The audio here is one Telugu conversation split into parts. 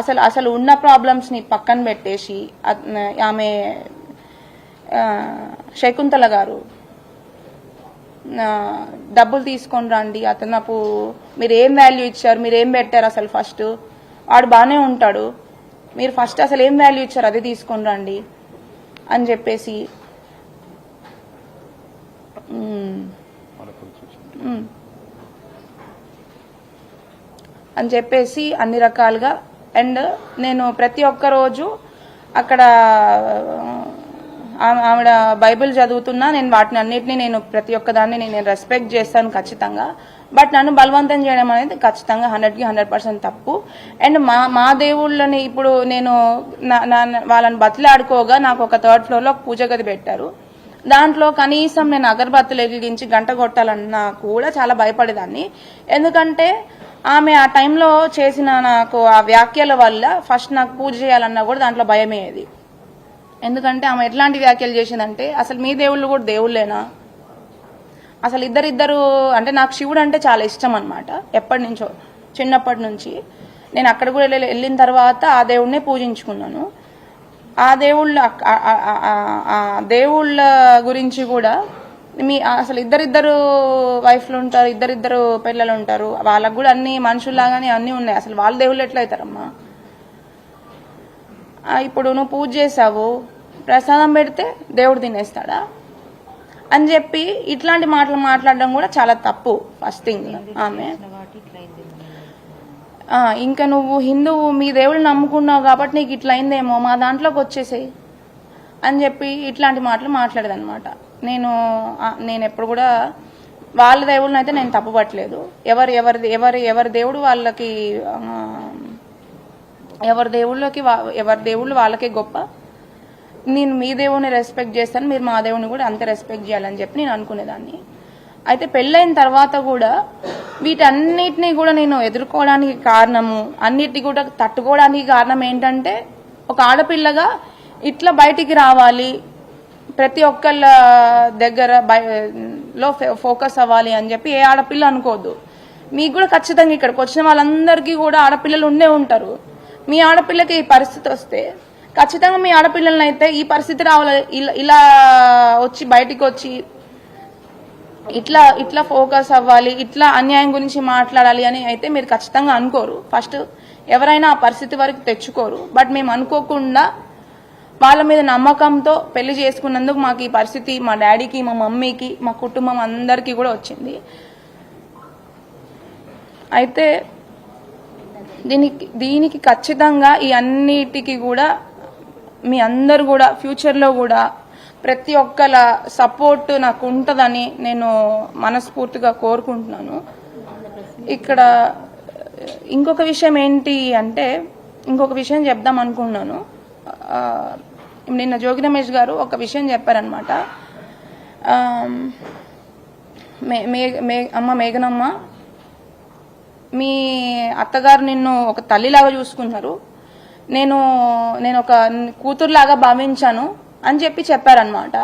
అసలు అసలు ఉన్న ప్రాబ్లమ్స్ని పక్కన పెట్టేసి ఆమె శకుంతల గారు డబ్బులు తీసుకొని రండి, అతను మీరు ఏం వాల్యూ ఇచ్చారు, మీరు ఏం పెట్టారు, అసలు ఫస్ట్ వాడు బాగానే ఉంటాడు, మీరు ఫస్ట్ అసలు ఏం వాల్యూ ఇచ్చారు అది తీసుకొని రండి అని చెప్పేసి అన్ని రకాలుగా. అండ్ నేను ప్రతి ఒక్క రోజు అక్కడ ఆవిడ బైబిల్ చదువుతున్నా, నేను వాటిని అన్నిటినీ నేను ప్రతి ఒక్కదాన్ని నేను రెస్పెక్ట్ చేస్తాను ఖచ్చితంగా. బట్ నన్ను బలవంతం చేయడం అనేది ఖచ్చితంగా 100కి 100% తప్పు. అండ్ మా దేవుళ్ళని ఇప్పుడు నేను వాళ్ళని బతిలాడుకోగా నాకు ఒక 3rd ఫ్లోర్లో పూజ గది పెట్టారు. దాంట్లో కనీసం నేను అగరబత్తులు వెలిగించి గంట కొట్టాలన్నా కూడా చాలా భయపడేదాన్ని. ఎందుకంటే ఆమె ఆ టైంలో చేసిన నాకు ఆ వ్యాఖ్యల వల్ల ఫస్ట్ నాకు పూజ చేయాలన్నా కూడా దాంట్లో భయమేది. ఎందుకంటే ఆమె ఎట్లాంటి వ్యాఖ్యలు చేసిందంటే, అసలు మీ దేవుళ్ళు కూడా దేవుళ్ళేనా, అసలు ఇద్దరు అంటే నాకు శివుడు అంటే చాలా ఇష్టం అనమాట. ఎప్పటి నుంచో చిన్నప్పటి నుంచి నేను అక్కడ కూడా వెళ్ళిన తర్వాత ఆ దేవుడినే పూజించుకున్నాను. ఆ దేవుళ్ళ గురించి కూడా అసలు ఇద్దరు వైఫ్లు ఉంటారు, ఇద్దరు పిల్లలు ఉంటారు, వాళ్ళకు కూడా అన్ని మనుషుల్లాగానే అన్నీ ఉన్నాయి. అసలు వాళ్ళ దేవుళ్ళు ఎట్లా అవుతారమ్మా? ఇప్పుడు నువ్వు పూజ చేసావు, ప్రసాదం పెడితే దేవుడు తినేస్తాడా అని చెప్పి ఇట్లాంటి మాటలు మాట్లాడడం కూడా చాలా తప్పు. ఫస్ట్ థింగ్ ఆమె ఇంకా నువ్వు హిందువు, మీ దేవుళ్ళు నమ్ముకున్నావు కాబట్టి నీకు ఇట్లా అయిందేమో, మా దాంట్లోకి వచ్చేసేయి అని చెప్పి ఇట్లాంటి మాటలు మాట్లాడేదన్నమాట. నేను ఎప్పుడు కూడా వాళ్ళ దేవుళ్ళని అయితే నేను తప్పుపట్టలేదు. ఎవరి దేవుడు వాళ్ళకి, ఎవరి దేవుళ్ళు వాళ్ళకే గొప్ప. నేను మీ దేవుడిని రెస్పెక్ట్ చేస్తాను, మీరు మా దేవుడిని కూడా అంతే రెస్పెక్ట్ చేయాలని చెప్పి నేను అనుకునేదాన్ని. అయితే పెళ్ళైన తర్వాత కూడా వీటన్నిటినీ కూడా నేను ఎదుర్కోవడానికి కారణము, అన్నిటినీ కూడా తట్టుకోవడానికి కారణం ఏంటంటే, ఒక ఆడపిల్లగా ఇట్లా బయటికి రావాలి, ప్రతి ఒక్కళ్ళ దగ్గర లో ఫోకస్ అవ్వాలి అని చెప్పి ఏ ఆడపిల్ల అనుకోవద్దు. మీకు కూడా ఖచ్చితంగా ఇక్కడికి వచ్చిన వాళ్ళందరికీ కూడా ఆడపిల్లలు ఉండే ఉంటారు. మీ ఆడపిల్లకి ఈ పరిస్థితి వస్తే ఖచ్చితంగా మీ ఆడపిల్లలని అయితే ఈ పరిస్థితి రావాలి, ఇలా వచ్చి బయటికి వచ్చి ఇట్లా ఫోకస్ అవ్వాలి, ఇట్లా అన్యాయం గురించి మాట్లాడాలి అని అయితే మీరు ఖచ్చితంగా అనుకోరు. ఫస్ట్ ఎవరైనా ఆ పరిస్థితి వరకు తెచ్చుకోరు. బట్ మేము అనుకోకుండా వాళ్ళ మీద నమ్మకంతో పెళ్లి చేసుకున్నందుకు మాకు ఈ పరిస్థితి మా డాడీకి, మా మమ్మీకి, మా కుటుంబం అందరికీ కూడా వచ్చింది. అయితే దీనికి ఖచ్చితంగా ఈ అన్నిటికీ కూడా మీ అందరు కూడా ఫ్యూచర్లో కూడా ప్రతి ఒక్కల సపోర్ట్ నాకు ఉంటుందని నేను మనస్ఫూర్తిగా కోరుకుంటున్నాను. ఇక్కడ ఇంకొక విషయం ఏంటి అంటే, ఇంకొక విషయం చెప్దాం అనుకున్నాను. నిన్న జోగి రమేష్ గారు ఒక విషయం చెప్పారనమాట. అమ్మ మేఘనమ్మ, మీ అత్తగారు నిన్ను ఒక తల్లిలాగా చూసుకున్నారు, నేను ఒక కూతురులాగా భావించాను అని చెప్పారనమాట.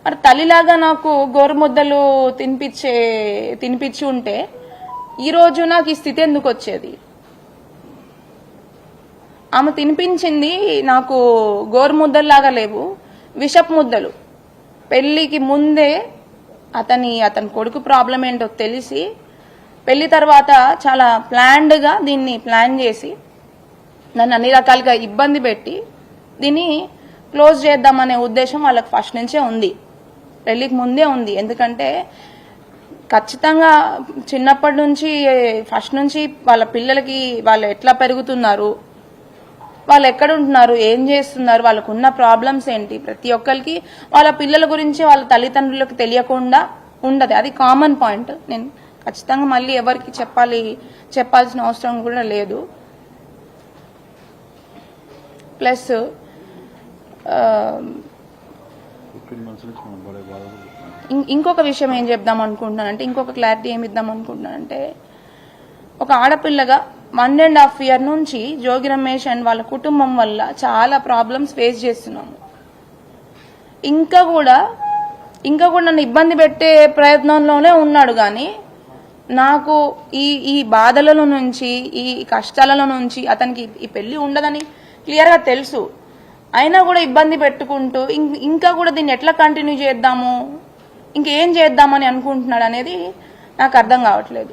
మరి తల్లిలాగా నాకు గోరుముద్దలు తినిపించి ఉంటే ఈరోజు నాకు ఈ స్థితి ఎందుకు వచ్చేది? ఆమె తినిపించింది నాకు గోరుముద్దల్లాగా లేవు, విషపు ముద్దలు. పెళ్లికి ముందే అతని కొడుకు ప్రాబ్లం ఏంటో తెలిసి పెళ్లి తర్వాత చాలా ప్లాన్డ్గా దీన్ని ప్లాన్ చేసి నన్ను అన్ని రకాలుగా ఇబ్బంది పెట్టి దీన్ని క్లోజ్ చేద్దామనే ఉద్దేశం వాళ్ళకి ఫస్ట్ నుంచే ఉంది, పెళ్లికి ముందే ఉంది. ఎందుకంటే ఖచ్చితంగా చిన్నప్పటి నుంచి ఫస్ట్ నుంచి వాళ్ళ పిల్లలకి వాళ్ళు ఎట్లా పెరుగుతున్నారు, వాళ్ళు ఎక్కడ ఉంటున్నారు, ఏం చేస్తున్నారు, వాళ్ళకున్న ప్రాబ్లమ్స్ ఏంటి, ప్రతి ఒక్కరికి వాళ్ళ పిల్లల గురించి వాళ్ళ తల్లిదండ్రులకు తెలియకుండా ఉండదు. అది కామన్ పాయింట్. నేను ఖచ్చితంగా మళ్ళీ ఎవరికి చెప్పాల్సిన అవసరం కూడా లేదు. ప్లస్ ఇంకొక విషయం ఏం చెప్దాం అనుకుంటున్నానంటే, ఇంకొక క్లారిటీ ఏమి ఇద్దాం అనుకుంటున్నానంటే, ఒక ఆడపిల్లగా 1.5 year నుంచి జోగి రమేష్ అండ్ వాళ్ళ కుటుంబం వల్ల చాలా ప్రాబ్లమ్స్ ఫేస్ చేస్తున్నాము. ఇంకా కూడా నన్ను ఇబ్బంది పెట్టే ప్రయత్నంలోనే ఉన్నాడు. కానీ నాకు ఈ బాధలలో నుంచి ఈ కష్టాలలో నుంచి అతనికి ఈ పెళ్లి ఉండదని క్లియర్గా తెలుసు, అయినా కూడా ఇబ్బంది పెట్టుకుంటూ ఇంకా కూడా దీన్ని ఎట్లా కంటిన్యూ చేద్దాము, ఇంకేం చేద్దామని అనుకుంటున్నాడు అనేది నాకు అర్థం కావట్లేదు.